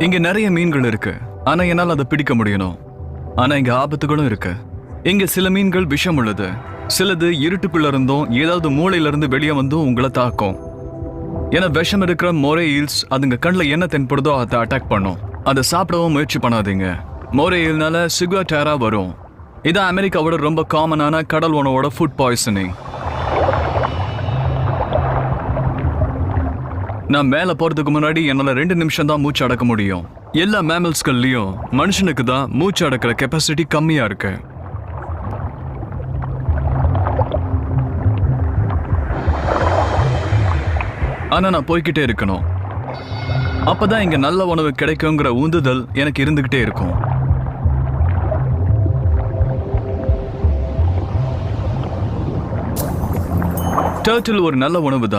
இங்க நிறைய மீன்கள் இருக்கு, ஆனா என்னால் அதை பிடிக்க முடியணும். ஆனா இங்க ஆபத்துகளும் இருக்கு. இங்க சில மீன்கள் விஷம் உள்ளது, சிலது இருட்டுக்குள்ள இருந்தும் ஏதாவது மூளையில இருந்து வெளியே வந்தும் உங்களை தாக்கும். ஏன்னா விஷம் இருக்கிற மோரே ஈல்ஸ் அதுங்க கண்ணில் என்ன தென்படுதோ அதை அட்டாக் பண்ணும். அதை சாப்பிடவும் முயற்சி பண்ணாதீங்க. மோரே ஈல்னால சிகுவாடேரா வரும். இதான் அமெரிக்காவோட ரொம்ப காமனான கடல் உணவோட ஃபுட் பாய்சனிங். நான் மேல போறதுக்கு முன்னாடி என்னால 2 நிமிஷம் தான் மூச்சு அடக்க முடியும். எல்லா மேமல்ஸ்கள்லயும் மனுஷனுக்கு தான் மூச்சு அடக்கிற கெப்பாசிட்டி கம்மியா இருக்கு. ஆனா நான் போய்கிட்டே இருக்கணும். அப்பதான் இங்க நல்ல உணவு கிடைக்குங்கிற உந்துதல் எனக்கு இருந்துகிட்டே இருக்கும். டர்ட்டில் ஒரு நல்ல உணவு தான்.